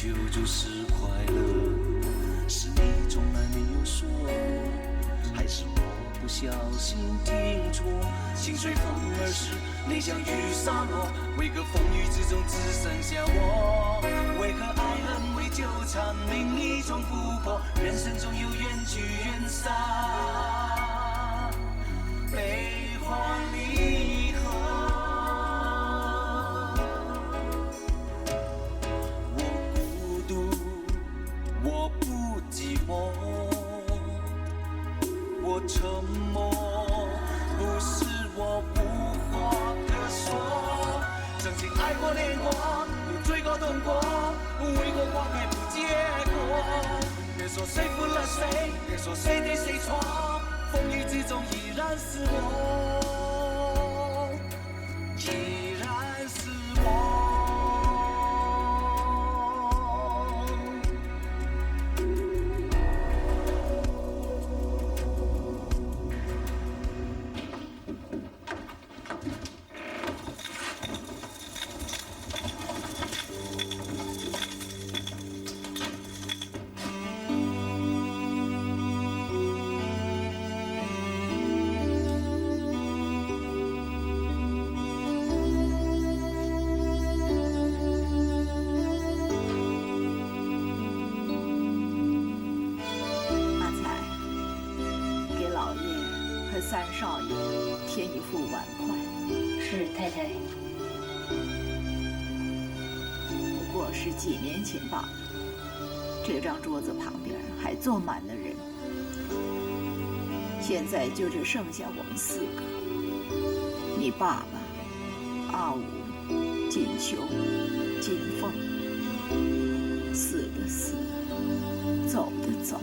求就是快乐，是你从来没有说过，还是我不小心听错？心随风而逝，你像雨洒落，为何风雨之中只剩下我？为何爱恨为纠缠，另一种琥珀？人生中有缘聚缘散，悲欢离合。我孤独，我不寂寞，我沉默，不是我无话可说。曾经爱过恋过，又追过痛过，为何花开不结果？别说谁负了谁，别说谁对谁错，风雨之中依然是我，依然是我。三少爷添一副碗筷。是太太。不过是几年前罢了。这张桌子旁边还坐满了人，现在就只剩下我们4个：你爸爸、阿武、锦秋、金凤。死的死，走的走。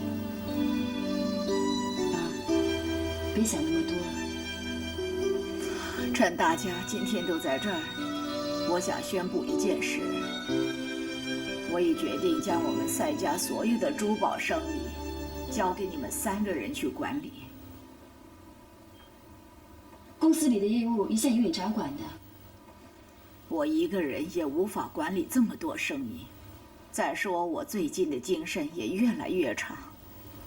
别想那么多。趁大家今天都在这儿，我想宣布一件事：我已决定将我们赛家所有的珠宝生意交给你们3个人去管理。公司里的业务一向由你掌管的，我一个人也无法管理这么多生意。再说我最近的精神也越来越差，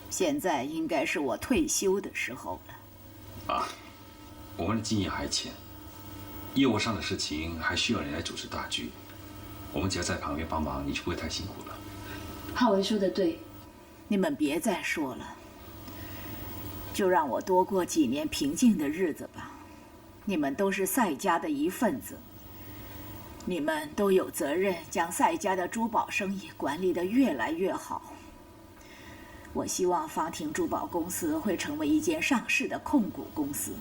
现在应该是我退休的时候了。爸，我们的经验还浅，业务上的事情还需要你来主持大局，我们只要在旁边帮忙，你就不会太辛苦了。浩文说的对，你们别再说了，就让我多过几年平静的日子吧。你们都是赛家的一份子，你们都有责任将赛家的珠宝生意管理得越来越好。我希望方婷珠宝公司会成为一间上市的控股公司，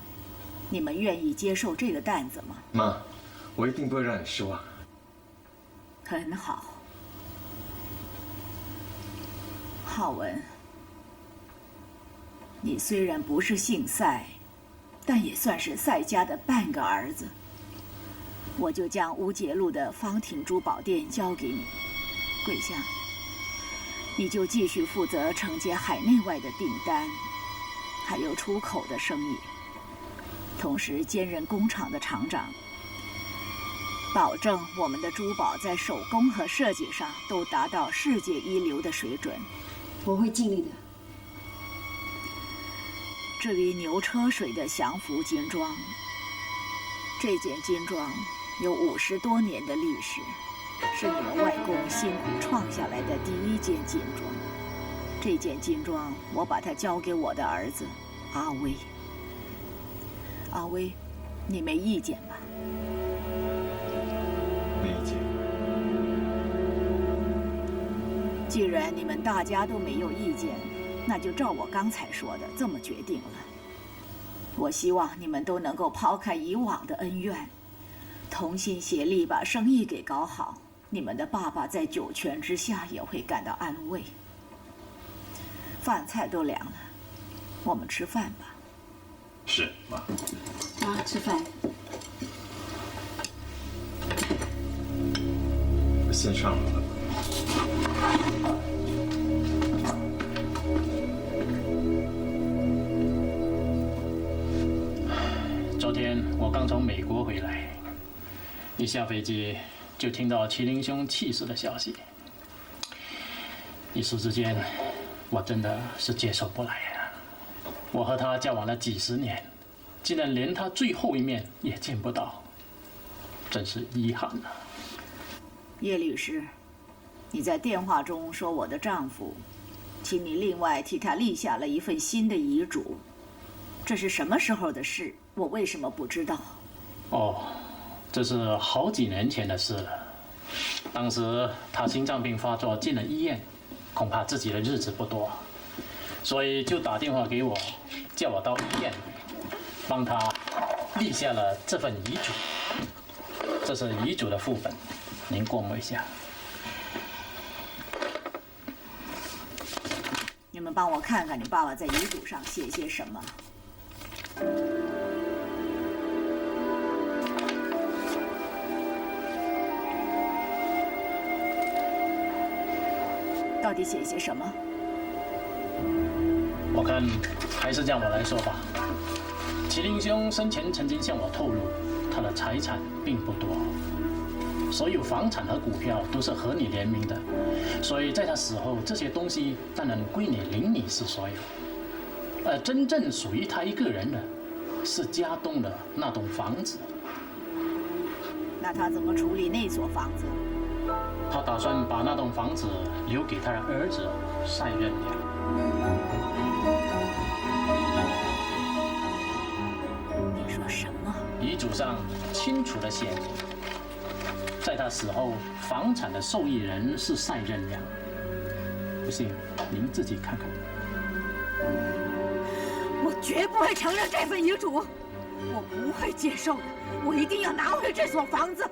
你们愿意接受这个担子吗？妈，我一定不会让你失望。很好，浩文，你虽然不是姓赛，但也算是赛家的半个儿子。我就将乌节路的方婷珠宝店交给你，桂香。你就继续负责承接海内外的订单，还有出口的生意，同时兼任工厂的厂长，保证我们的珠宝在手工和设计上都达到世界一流的水准。我会尽力的。至于牛车水的祥福金庄，这件金庄有50多年的历史。是你们外公辛苦创下来的第1件金庄。这件金庄，我把它交给我的儿子阿威。阿威，你没意见吧？没意见。既然你们大家都没有意见，那就照我刚才说的这么决定了。我希望你们都能够抛开以往的恩怨，同心协力把生意给搞好。你们的爸爸在九泉之下也会感到安慰。饭菜都凉了，我们吃饭吧。是，妈。妈，吃饭。我先上楼了。昨天我刚从美国回来，一下飞机就听到麒麟兄去世的消息。一时之间，我真的是接受不来呀。我和他交往了几十年，竟然连他最后一面也见不到，真是遗憾啊。叶律师，你在电话中说我的丈夫，请你另外替他立下了一份新的遗嘱。这是什么时候的事？我为什么不知道？哦，这是好几年前的事了。当时他心脏病发作进了医院，恐怕自己的日子不多，所以就打电话给我，叫我到医院帮他立下了这份遗嘱。这是遗嘱的副本，您过目一下。你们帮我看看你爸爸在遗嘱上写些什么。到底写些什么？我看还是让我来说吧。麒麟兄生前曾经向我透露，他的财产并不多，所有房产和股票都是和你联名的，所以在他死后，这些东西当然归你林女士所有。而真正属于他一个人的，是家东的那栋房子。那他怎么处理那所房子？他打算把那栋房子留给他的儿子赛任良。你说什么？遗嘱上清楚地写明，在他死后，房产的受益人是赛任良。不信，您自己看看。我绝不会承认这份遗嘱，我不会接受的，我一定要拿回这所房子。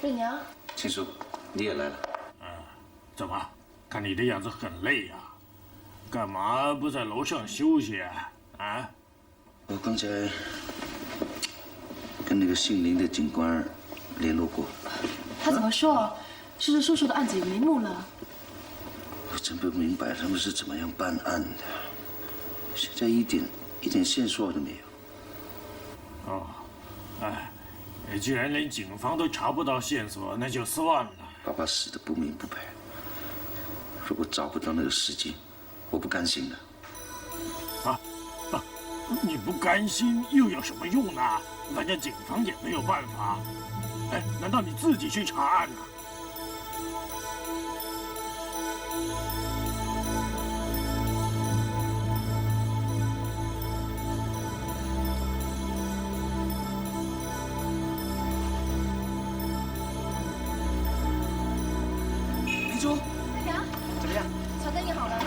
任娘，秦叔，你也来了。怎么？看你的样子很累呀、干嘛不在楼上休息啊？啊？我刚才跟那个姓林的警官联络过，他怎么说？是叔叔的案子有眉目了。我真不明白他们是怎么样办案的，现在一点线索都没有。哦，哎，既然连警方都查不到线索，那就算了。爸爸死得不明不白，如果找不到那个时机，我不甘心的。你不甘心又有什么用呢？反正警方也没有办法。哎，难道你自己去查案呢？林叔，任娘，怎么样？茶灯也好了。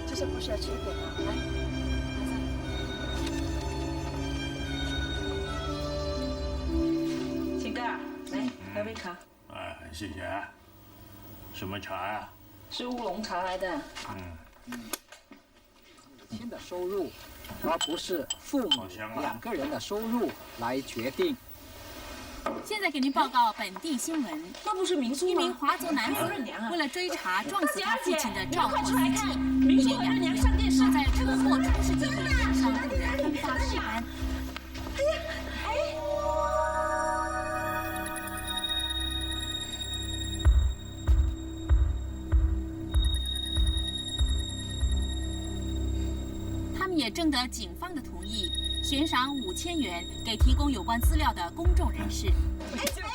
这是不需要吃一点吗？来。请哥，来喝杯茶，哎，谢谢。什么茶呀、是乌龙茶来的。亲的收入，而不是父母两个人的收入来决定。现在给您报告本地新闻：那不是民宿吗？一名华族男子为了追查撞死他父亲的肇事司机，民宿任娘上电视，在车祸出事地点上路人突发事班。他们也征得警方的同意，悬赏5000元给提供有关资料的公众人士。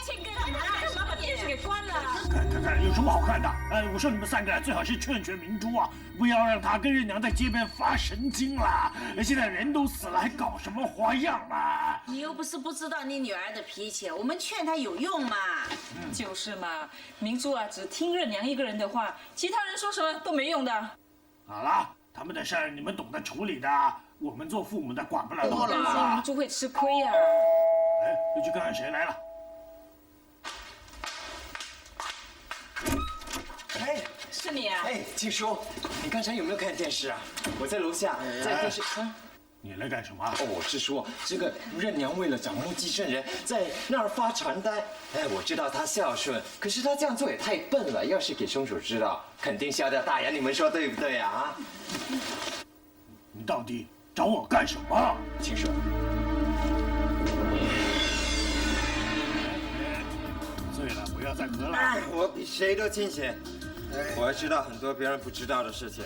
庆哥干嘛？干嘛把电视给关了？看，有什么好看的？我说你们3个最好是劝明珠啊，不要让他跟任娘在街边发神经啦。现在人都死了，还搞什么花样啊？你又不是不知道你女儿的脾气，我们劝她有用嘛？就是嘛，明珠啊，只听任娘一个人的话，其他人说什么都没用的。好了，他们的事儿你们懂得处理的，我们做父母的管不了那么担心多。明珠会吃亏呀。哎，去看看谁来了。是你啊？哎，静叔，你刚才有没有看电视啊？我在楼下，在电视。你来干什么？哦，我是说，这个任娘为了找目击证人，在那儿发传单。哎，我知道她孝顺，可是她这样做也太笨了。要是给凶手知道，肯定笑掉大牙。你们说对不对啊？你到底找我干什么？请说。醉了，不要再喝了。我比谁都清醒，我还知道很多别人不知道的事情。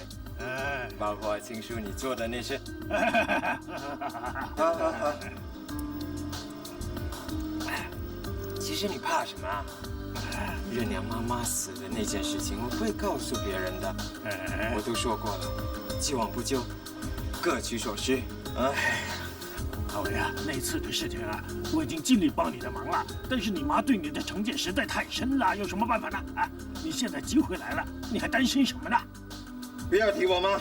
包括青叔你做的那些。好。其实你怕什么啊？任娘妈妈死的那件事情，我不会告诉别人的。我都说过了，既往不咎，各取所需。阿伟啊，那次的事情啊，我已经尽力帮你的忙了，但是你妈对你的成见实在太深了，有什么办法呢？啊，你现在机会来了，你还担心什么呢？不要提我妈，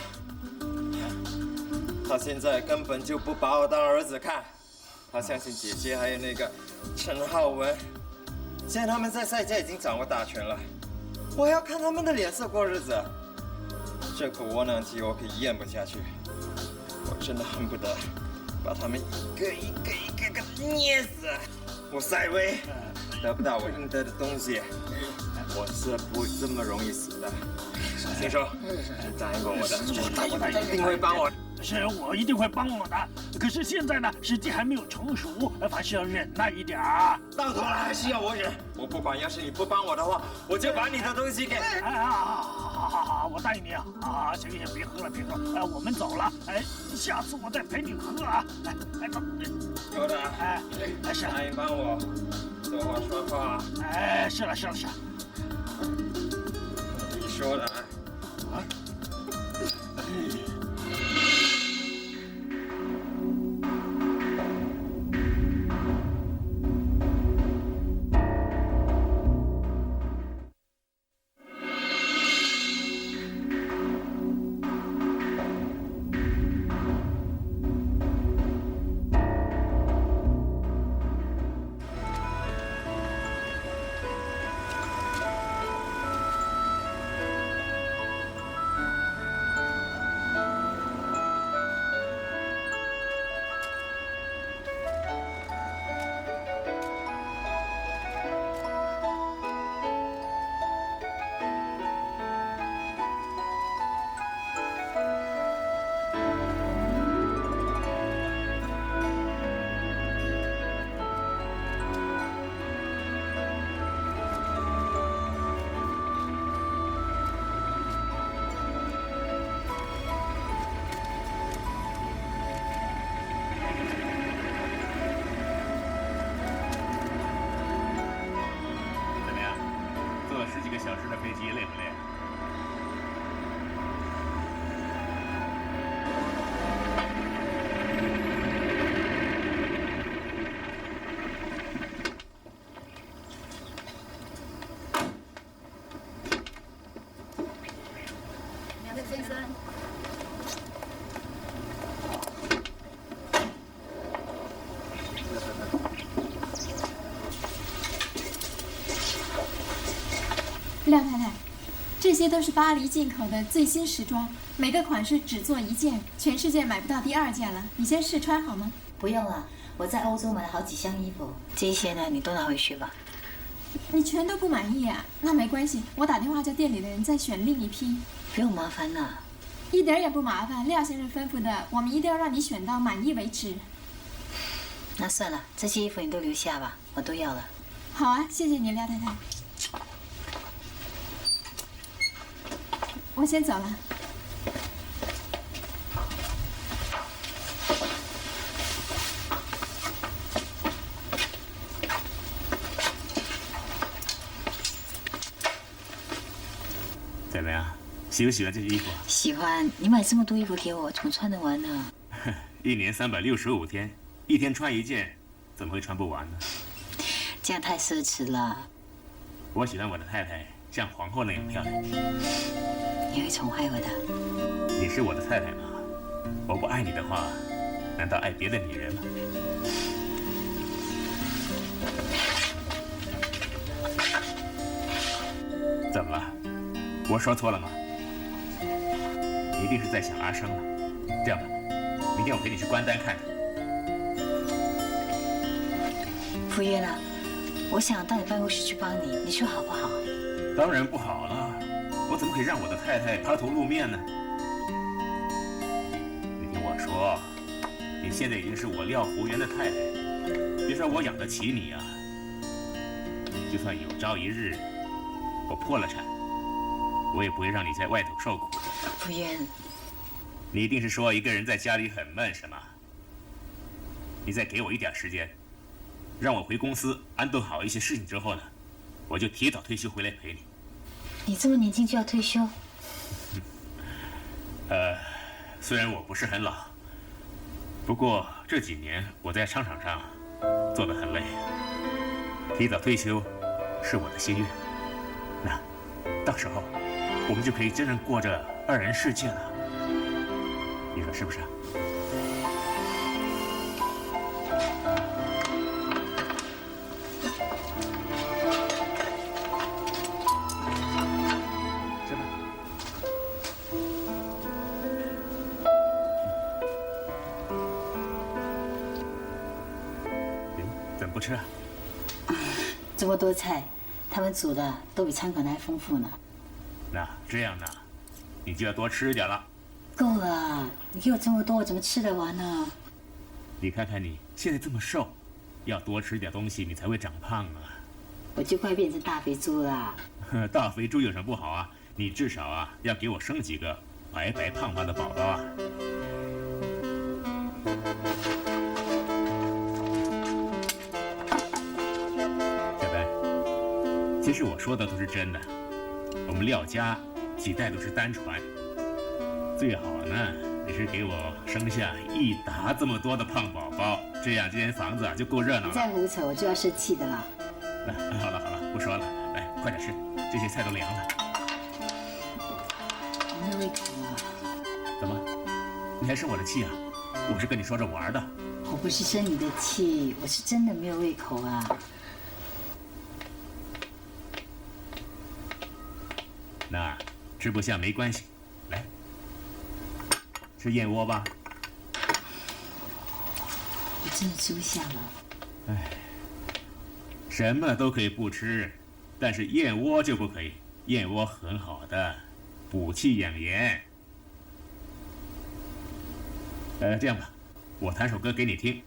她现在根本就不把我当儿子看，她相信姐姐还有那个陈浩文，现在他们在赛家已经掌握大权了，我还要看他们的脸色过日子，这口窝囊气我可咽不下去，我真的恨不得把他们一个一个捏死。我赛威得不到我应得的东西，我是不会这么容易死的。听说你答应过我的，我一定会帮我。是我一定会帮我的，可是现在呢，时机还没有成熟，凡事要忍耐一点啊。到头来还是要我忍，我不管，要是你不帮我的话，我就把你的东西给……好，我答应你啊！行，别喝了，我们走了。下次我再陪你喝啊！走。够的，是答应帮我，说话说话。是了。你说的啊。10几个小时的飞机累不累？两位先生。廖太太，这些都是巴黎进口的最新时装，每个款式只做1件，全世界买不到第2件了。你先试穿好吗？不用了，我在欧洲买了好几箱衣服，这些呢你都拿回去吧。你全都不满意啊？那没关系，我打电话叫店里的人再选另一批。不用麻烦了。一点也不麻烦，廖先生吩咐的，我们一定要让你选到满意为止。那算了，这些衣服你都留下吧，我都要了。好啊，谢谢你，廖太太。我先走了。怎么样？喜不喜欢这件衣服？喜欢。你买这么多衣服给我，怎么穿得完呢？1年365天，1天穿1件，怎么会穿不完呢？这样太奢侈了。我喜欢我的太太像皇后那样漂亮。你会宠坏我的。你是我的太太吗？我不爱你的话，难道爱别的女人吗？怎么了？我说错了吗？你一定是在想阿生了。这样吧，明天我陪你去关丹看看。傅约了，我想到你办公室去帮你，你说好不好？当然不好了，我怎么可以让我的太太抛头露面呢？你听我说，你现在已经是我廖福元的太太，别说我养得起你啊，就算有朝一日我破了产，我也不会让你在外头受苦的。傅渊，你一定是说一个人在家里很闷是吗？你再给我一点时间，让我回公司安顿好一些事情之后呢，我就提早退休回来陪你。你这么年轻就要退休？虽然我不是很老，不过这几年我在商场上做得很累，提早退休是我的心愿。那到时候我们就可以真正过着二人世界了，你说是不是？吃吧。怎么不吃啊？这么多菜，他们煮的都比餐馆的还丰富呢。那这样呢，你就要多吃一点了。够了，你给我这么多，我怎么吃得完呢？你看看你现在这么瘦，要多吃点东西，你才会长胖啊。我就快变成大肥猪了。大肥猪有什么不好啊？你至少啊要给我生几个白白胖胖的宝宝啊。小白，其实我说的都是真的。我们廖家几代都是单传，最好呢，你是给我生下一打这么多的胖宝宝，这样这间房子啊就够热闹了。你再胡扯，我就要生气的了。好了好了，不说了，来快点吃，这些菜都凉了。我没有胃口啊。怎么？你还生我的气啊？我是跟你说着玩的。我不是生你的气，我是真的没有胃口啊。那吃不下没关系，来吃燕窝吧。我真的吃不下了。哎，什么都可以不吃，但是燕窝就不可以。燕窝很好的，补气养颜。这样吧，我弹首歌给你听，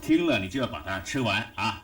听了你就要把它吃完啊。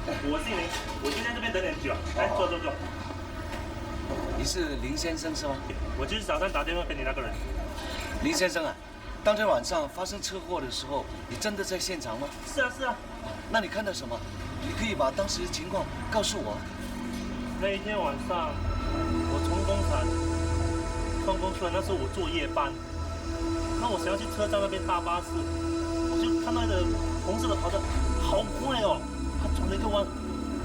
我姓林，我今天这边等你很久，来坐。你是林先生是吗？我就是早上打电话给你那个人。林先生啊，当天晚上发生车祸的时候，你真的在现场吗？是啊。那你看到什么？你可以把当时的情况告诉我。那一天晚上，我从工厂放工出来，那时候我坐夜班，那我想要去车站那边搭巴士，我就看到一个红色的跑车，好快哦，它转了一个弯，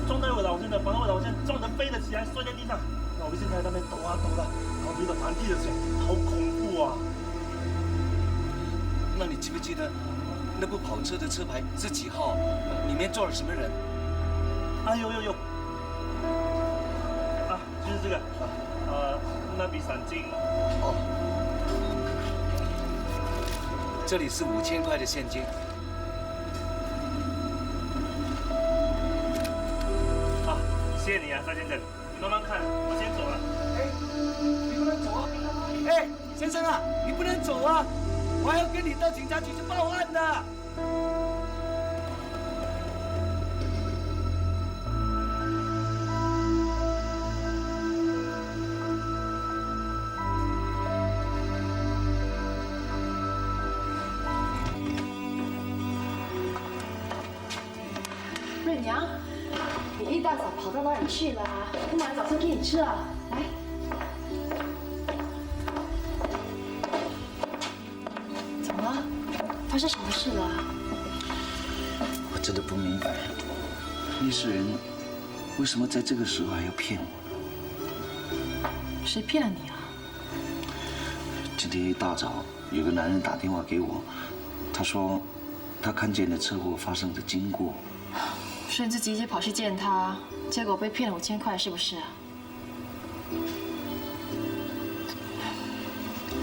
撞到我脑线的，把我脑线撞得飞了起来，摔在地上。那我现在在那边抖啊抖的，然后流着满地的水，好恐怖啊！那你记不记得那部跑车的车牌是几号？里面坐了什么人？啊，有，啊，就是这个，那笔伞金。哦，这里是5000块的现金。好，谢谢你啊，张先生，你慢慢看，我先走了。你不能走啊！先生啊，你不能走啊！我还要跟你到警察局去报案的。润娘，你一大早跑到哪里去了？我买早餐给你吃啊，来。怎么了？发生什么事了？我真的不明白，那些人为什么在这个时候还要骗我？谁骗了你啊？今天一大早，有个男人打电话给我，他说他看见了车祸发生的经过。是你自己一起跑去见他，结果被骗了5000块，是不是啊？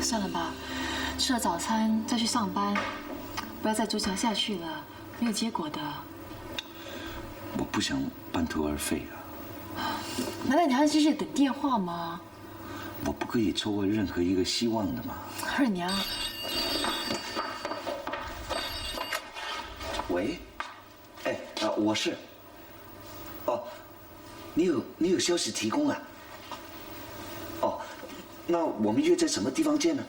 算了吧，吃了早餐再去上班，不要再纠缠下去了，没有结果的。我不想半途而废啊！难道你还要继续等电话吗？我不可以错过任何一个希望的嘛。润娘，喂，我是。哦，你有消息提供啊？哦，那我们约在什么地方见呢？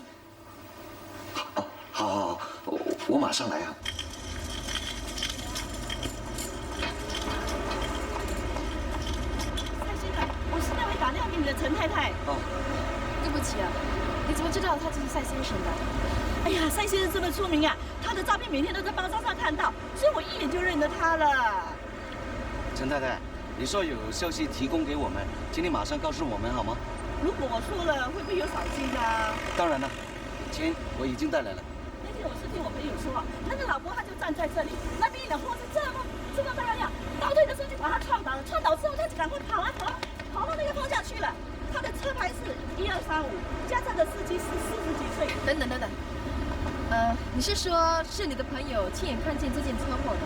好，我马上来啊。蔡先生，我是那位打电话给你的陈太太。哦，对不起啊，你怎么知道他就是赛先生的？哎呀，赛先生这么出名啊，他的照片每天都在报章上看到，所以我一眼就认得他了。陈太太，你说有消息提供给我们，请你马上告诉我们好吗？如果我说了，会不会有扫兴啊？当然了，钱我已经带来了。那天我是听我朋友说，那个老伯他就站在这里，那边一辆货车这么大辆，倒退的时候就把他撞倒了，撞倒之后他就赶快跑到那个方向去了。他的车牌是1235，加上的司机是40几岁。等等，你是说是你的朋友亲眼看见这件车祸的？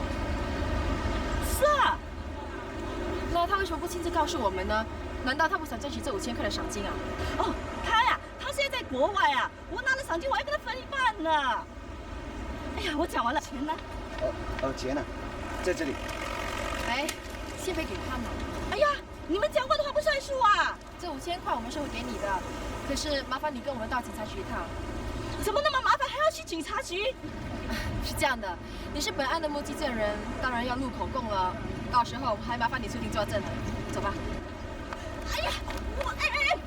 是啊。那他为什么不亲自告诉我们呢？难道他不想争取这5000块的赏金啊？哦，他现在在国外啊，我拿了赏金我还跟他分一半呢。哎呀，我讲完了，钱呢？钱呢？在这里。哎，先别给他嘛。哎呀，你们讲过的话不算数啊！这5000块我们是会给你的，可是麻烦你跟我们到警察局一趟。怎么那么麻烦，还要去警察局？是这样的，你是本案的目击证人，当然要录口供了。到时候还麻烦你出庭作证了。走吧。哎呀，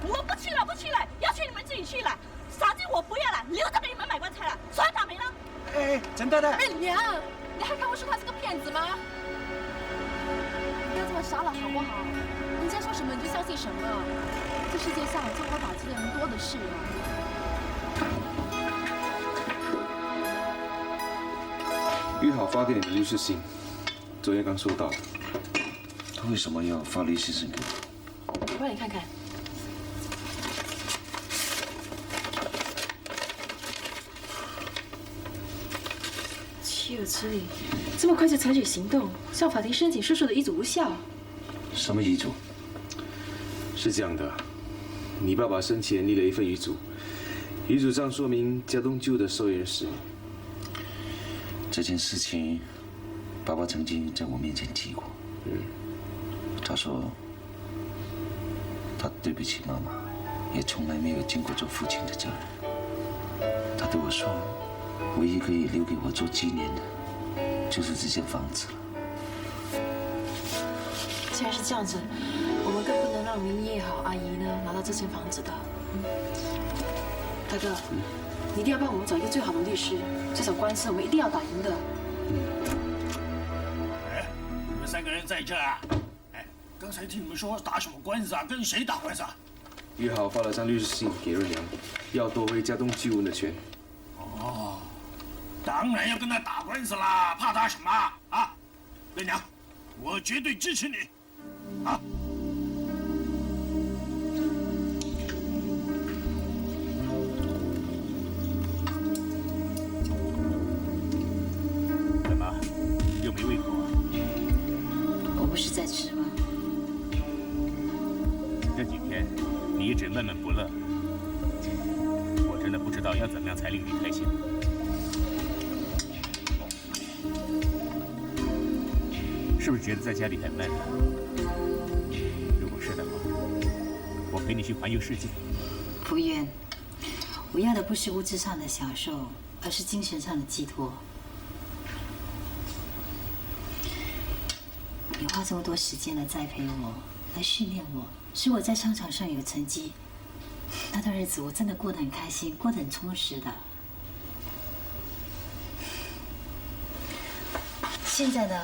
我不去了，要去你们自己去了。赏金我不要了，留着给你们买棺材了，算打没了。陈太太。娘，你还看不出他是个骗子吗？不要这么傻了好不好？人家说什么你就相信什么。这世界上中我打击的人多的是啊。约好发给你的律师信，昨天刚收到的。他为什么要发律师信给我？我帮你看看。岂有此理！这么快就采取行动，向法庭申请叔叔的遗嘱无效。什么遗嘱？是这样的，你爸爸生前立了一份遗嘱，遗嘱上说明家东旧的受益人是你。这件事情，爸爸曾经在我面前提过。他说他对不起妈妈，也从来没有尽过做父亲的责任。他对我说，唯一可以留给我做纪念的，就是这间房子了。既然是这样子，我们更不能让明义也好，阿姨呢拿到这间房子的。大哥，你一定要帮我们找一个最好的律师，这场官司我们一定要打赢的。哎，你们3个人在这啊？哎，刚才听你们说打什么官司啊？跟谁打官司啊？约好发了张律师信给润良，要夺回家中巨文的权。哦，当然要跟他打官司啦，怕他什么啊？润良，我绝对支持你，啊！怎么，又没胃口啊？我不是在吃吗？这几天你一直闷闷不乐，我真的不知道要怎么样才令你开心。是不是觉得在家里很闷啊？如果是的话，我陪你去环游世界。福源，我要的不是物质上的享受，而是精神上的寄托。你花这么多时间来栽培我，来训练我，使我在商场上有成绩。那段日子我真的过得很开心，过得很充实的。现在呢，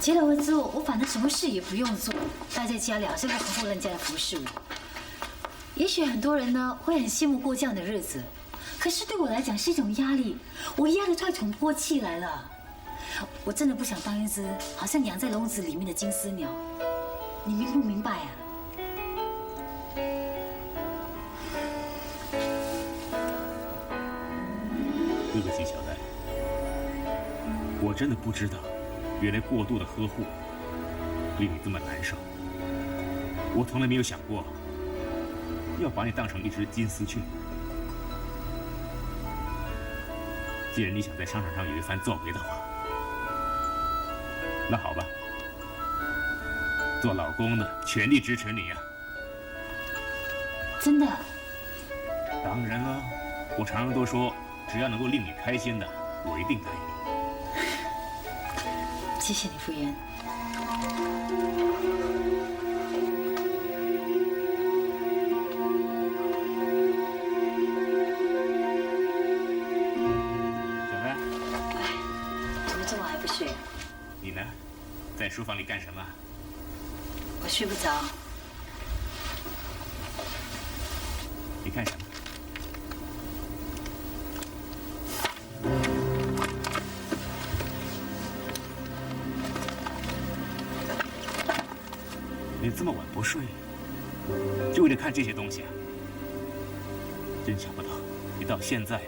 结了婚之后，我反正什么事也不用做，待在家里好像个仆人家来服侍我。也许很多人呢会很羡慕过这样的日子，可是对我来讲是一种压力，我压得快喘不过气来了。我真的不想当一只好像养在笼子里面的金丝鸟，你明不明白啊？对不起，小戴，我真的不知道，原来过度的呵护令你这么难受。我从来没有想过要把你当成一只金丝雀。既然你想在商场上有一番作为的话，那好吧，做老公的全力支持你呀。真的？当然了，我常常都说，只要能够令你开心的，我一定答应你。谢谢你，傅源。小戴，怎么这么还不睡？你呢？在书房里干什么？我睡不着。你看什么？你这么晚不睡，就为了看这些东西啊？真想不到，你到现在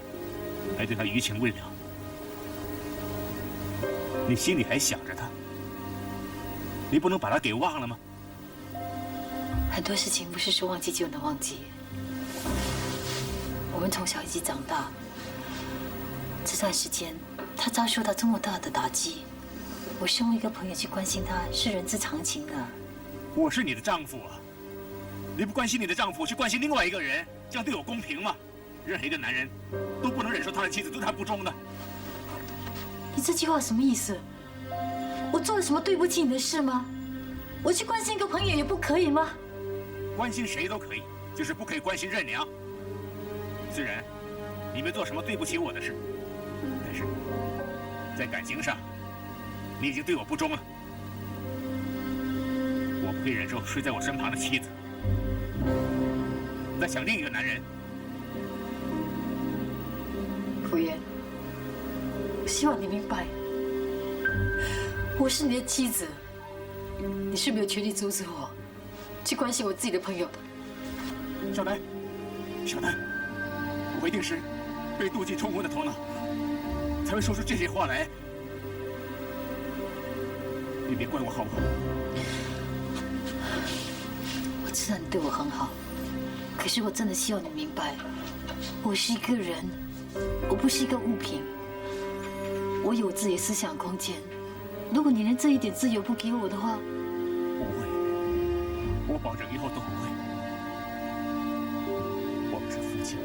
还对他余情未了。你心里还想着他，你不能把他给忘了吗？很多事情不是说忘记就能忘记。我们从小一起长大，这段时间他遭受到这么大的打击，我身为一个朋友去关心他是人之常情的。我是你的丈夫啊，你不关心你的丈夫，去关心另外一个人，这样对我公平吗？任何一个男人都不能忍受他的妻子对他不忠的。你这句话什么意思？我做了什么对不起你的事吗？我去关心一个朋友也不可以吗？关心谁都可以，就是不可以关心任娘。虽然你没做什么对不起我的事，但是在感情上，你已经对我不忠了。我不可以忍受睡在我身旁的妻子在想另一个男人。傅源，我希望你明白，我是你的妻子，你是没有权利阻止我去关心我自己的朋友。小南，小南，我一定是被妒忌冲昏了头脑，才会说出这些话来。你别怪我好不好？我知道你对我很好，可是我真的希望你明白，我是一个人，我不是一个物品，我有自己的思想空间。如果你连这一点自由不给我的话，不会，我保证以后都不会。我们是夫妻。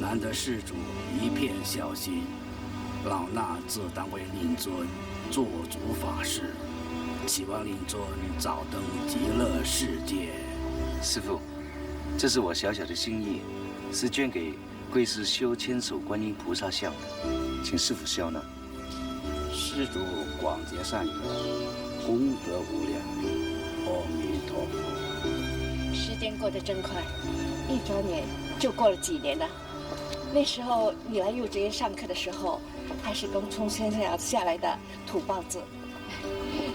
难得施主一片孝心，老衲自当为令尊做主法事，希望令尊早登极乐世界。师父，这是我小小的心意，是捐给贵师修千手观音菩萨像的，请师父笑纳。施主广结善缘，功德无量，阿弥陀佛。时间过得真快，一转眼就过了几年了。那时候你来幼稚园上课的时候，还是刚从天上下来的土包子，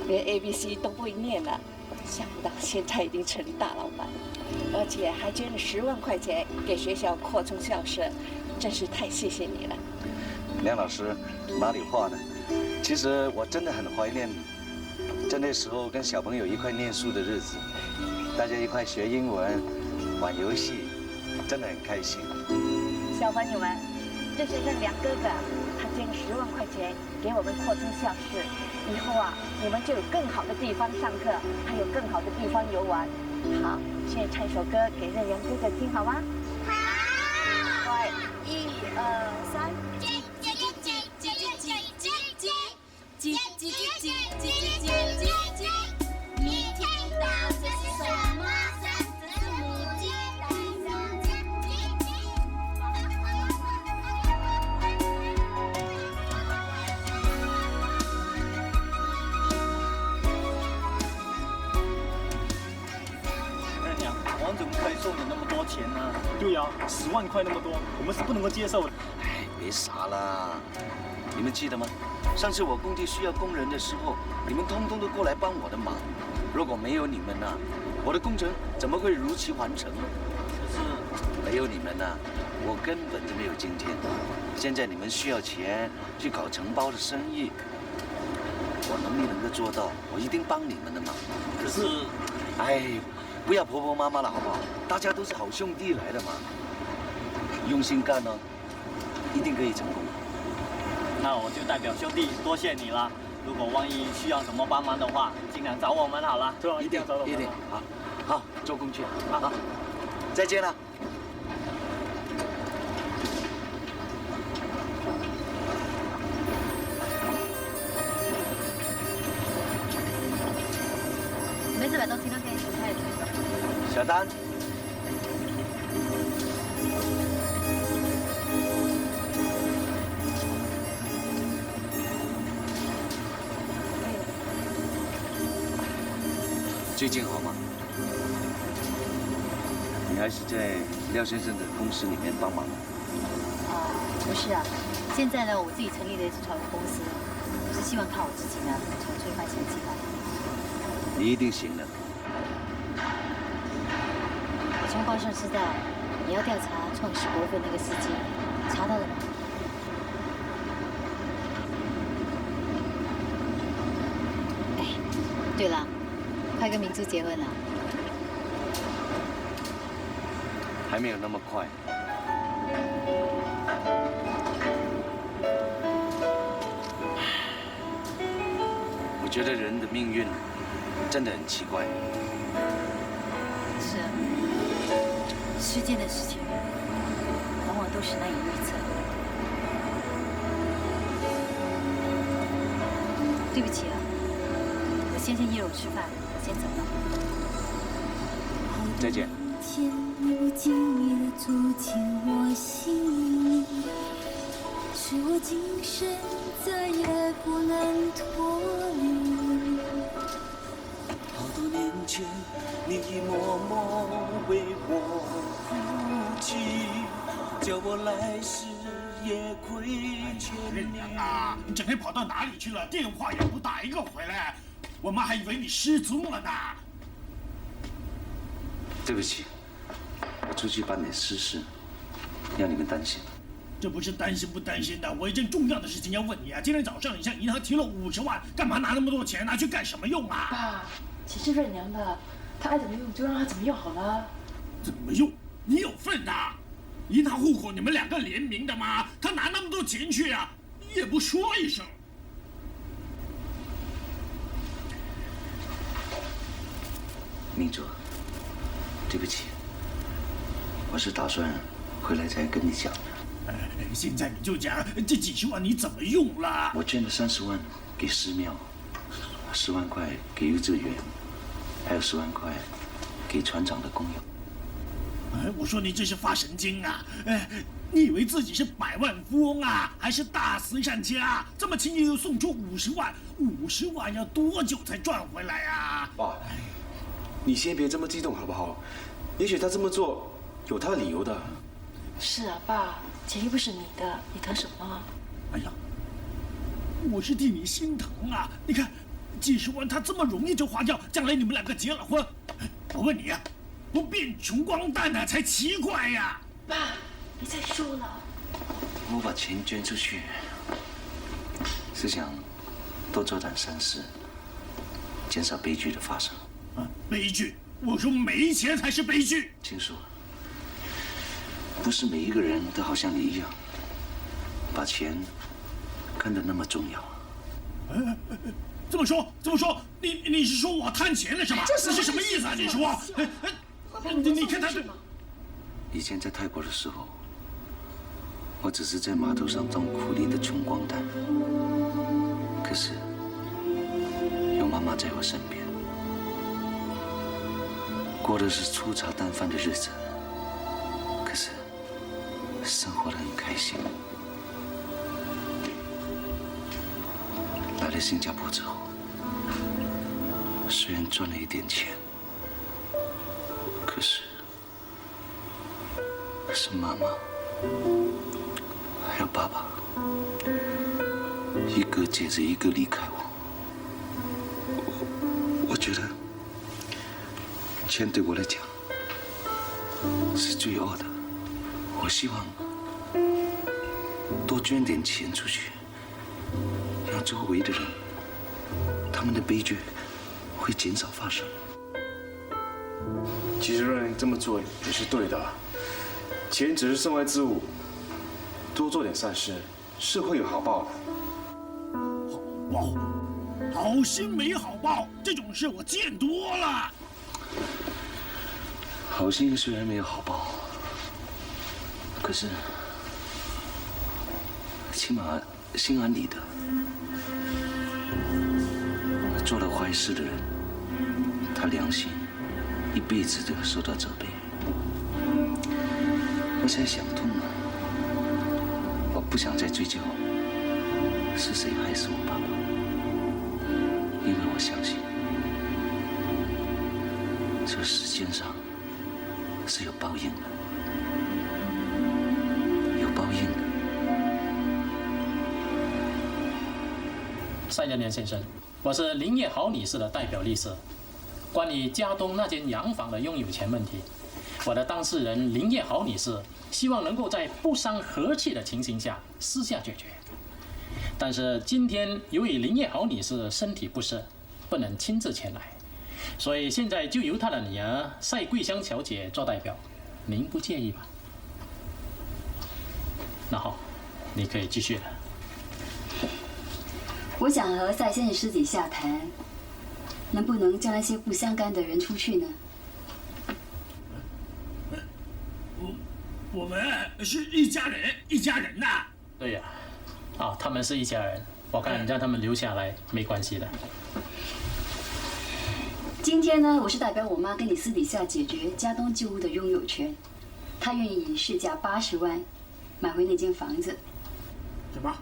连 ABC 都不会念了。想不到现在已经成大老板，而且还捐了10万块钱给学校扩充校舍，真是太谢谢你了。梁老师哪里话呢？其实我真的很怀念在那时候跟小朋友一块念书的日子，大家一块学英文、玩游戏，真的很开心。小朋友们，这是任良哥哥，他捐了10万块钱给我们扩充校舍，以后啊，你们就有更好的地方上课，还有更好的地方游玩。好，现在唱首歌给任良哥哥听好吗？好。来，1、2、3。你听到这是什么声？这是母鸡在中间。任娘，王总可以收你那么多钱呢？对呀，10万块那么多，我们是不能够接受的。哎，别傻了，你们记得吗？上次我工地需要工人的时候，你们通通都过来帮我的忙。如果没有你们呢，我的工程怎么会如期完成呢？可是没有你们呢，我根本就没有今天。现在你们需要钱去搞承包的生意，我能力能够做到，我一定帮你们的忙。可是，哎，不要婆婆妈妈了好不好？大家都是好兄弟来的嘛，用心干哦，一定可以成功。那我就代表兄弟多谢你了。如果万一需要什么帮忙的话，尽量找我们好了。一定找我们。一定。好，做工去。好，再见了。没事把东西都给你太太。小丹。最近好吗？你还是在廖先生的公司里面帮忙？不是啊，现在呢，我自己成立了一支船务公司，我是希望靠我自己呢，重推翻成绩来。你一定行的。我从报上知道你要调查创始国分那个司机，查到了吗？哎，对了。快跟明珠结婚了？还没有那么快。我觉得人的命运真的很奇怪。是啊，世间的事情往往都是难以预测。对不起啊，我先约我吃饭。先走了，再见。你不经意的住进我心里，使我今生再也不能脱离。好多年前，你默默为我哭泣，叫我来世也亏欠你。任娘啊，你整天跑到哪里去了？电话也不打一个回来。我妈还以为你失踪了呢。对不起，我出去办点私事，让你们担心。这不是担心不担心的，我有件重要的事情要问你啊！今天早上你向银行提了50万，干嘛拿那么多钱？拿去干什么用啊？爸，钱是润娘的，她爱怎么用就让她怎么用好了。怎么用？你有份的！银行户口你们2个联名的吗？他拿那么多钱去啊，也不说一声。明珠，对不起，我是打算回来再跟你讲的。现在你就讲这几10万你怎么用了？我捐了30万给寺庙，10万块给幼稚园，还有10万块给船长的工友。我说你这是发神经啊！你以为自己是百万富翁啊，还是大慈善家？这么轻易就送出50万，50万要多久才赚回来啊？爸，你先别这么激动好不好？也许他这么做有他的理由的。是啊，爸，钱又不是你的，你得什么？哎呀，我是替你心疼啊！你看，几10万他这么容易就花掉，将来你们2个结了婚，我问你啊，不变穷光蛋呢才奇怪呀！爸，你再说了。我把钱捐出去，是想多做点善事，减少悲剧的发生。悲剧？我说没钱才是悲剧。青树，不是每一个人都好像你一样，把钱看得那么重要。这么说，你是说我贪钱了是吧？这是什么意思啊？你说，你看他这。以前在泰国的时候，我只是在码头上当苦力的穷光蛋，可是有妈妈在我身边，过的是粗茶淡饭的日子，可是生活得很开心。来了新加坡之后，虽然赚了一点钱，可是妈妈还有爸爸一个接着一个离开我，我觉得钱对我来讲是最恶的。我希望多捐点钱出去，让周围的人他们的悲剧会减少发生。其实让你这么做也是对的，钱只是身外之物，多做点善事是会有好报的。报，好心没好报，这种事我见多了。好心虽然没有好报，可是起码心安理得。做了坏事的人，他良心一辈子都要受到责备。我现在想通了，我不想再追究是谁害死我爸爸，因为我相信这个世界上是有报应的，有报应的。赛德年先生，我是林叶豪女士的代表律师，关于家东那间洋房的拥有权问题，我的当事人林叶豪女士希望能够在不伤和气的情形下私下解决。但是今天由于林叶豪女士身体不适，不能亲自前来，所以现在就由她的女儿赛桂香小姐做代表，您不介意吧？那好，你可以继续了。我想和赛先生私底下谈，能不能叫那些不相干的人出去呢？我们是一家人，一家人呐。对呀，他们是一家人，我看你让他们留下来没关系的。今天呢，我是代表我妈跟你私底下解决家东旧屋的拥有权，她愿意以市价80万买回那间房子。什么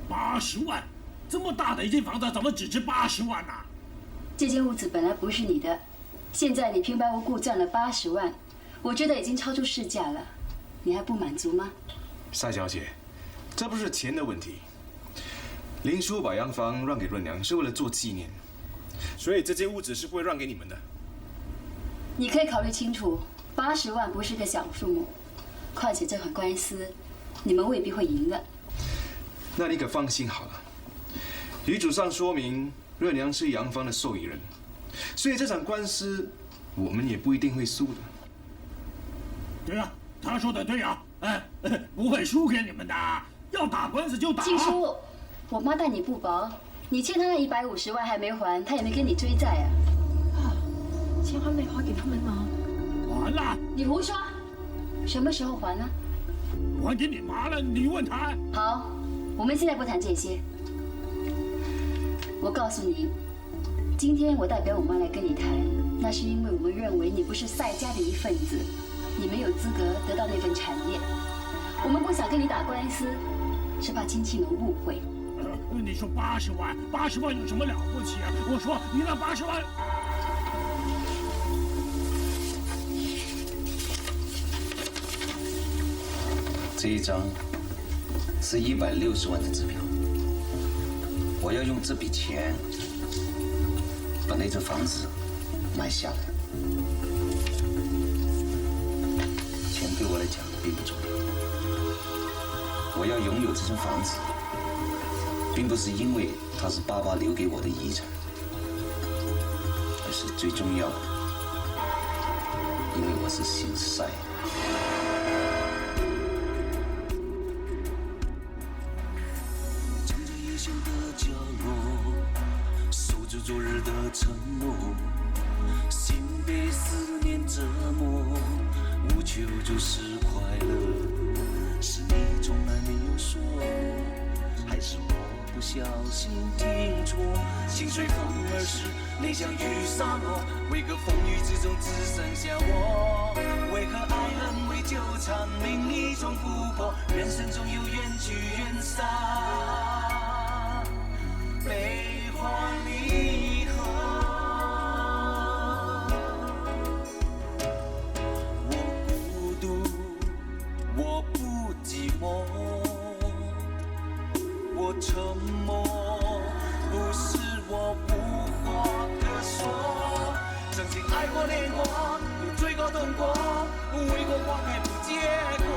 ？80万？这么大的一间房子，怎么只值80万呢？这间屋子本来不是你的，现在你平白无故赚了80万，我觉得已经超出市价了，你还不满足吗？赛小姐，这不是钱的问题。林叔把洋房让给润娘是为了做纪念，所以这间屋子是不会让给你们的。你可以考虑清楚，80万不是个小数目，况且这款官司，你们未必会赢的。那你可放心好了，遗嘱上说明热娘是杨芳的受益人，所以这场官司我们也不一定会输的。对啊，他说的对啊，不会输给你们的，要打官司就打。静书，我妈待你不薄，你欠她那150万还没还，她也没跟你追债啊。钱还没还给他们吗？还了。你胡说，什么时候还呢？还给你妈了，你问她。好，我们现在不谈这些。我告诉你，今天我代表我妈来跟你谈，那是因为我们认为你不是赛家的一份子，你没有资格得到那份产业。我们不想跟你打官司，是怕亲戚们误会。你说80万，80万有什么了不起啊？我说你那80万。这一张是160万的支票，我要用这笔钱把那座房子买下来。钱对我来讲并不重要，我要拥有这间房子，并不是因为它是爸爸留给我的遗产，而是最重要的，因为我是姓赛。昨日的承诺，心被思念折磨，无求就是快乐，是你从来没有说过，还是我不小心听错？心随风而逝，内向雨洒落，为何风雨之中只剩下我？为何爱恨为纠缠，另一种琥珀？人生中有缘聚缘散，悲欢离合。我孤独，我不寂寞，我沉默，不是我无话可说。曾经爱过恋过，又追过痛过，为过花开不结果。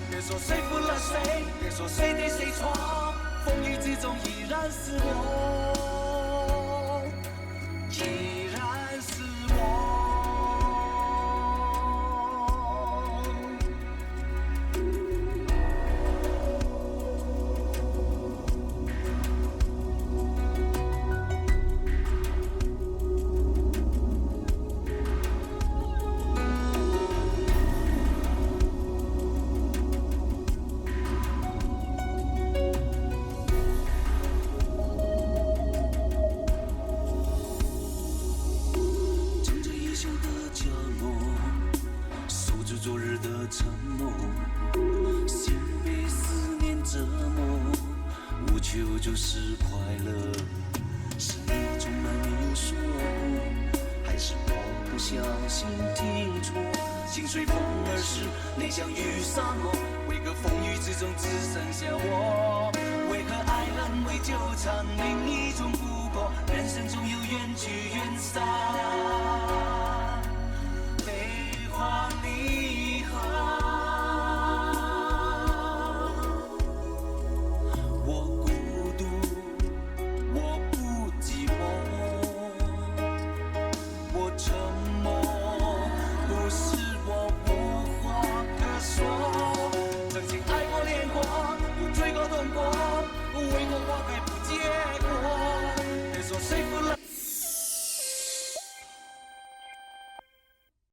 别说谁负了谁，别说谁对谁错，风雨之中依然是我，依然是我。就是快乐，是你从来没有说过，还是我不小心听错？心随风而逝，内向雨洒落，为何风雨之中只剩下我？为何爱恨为纠缠，另一种琥珀？人生中有缘聚缘散，悲欢离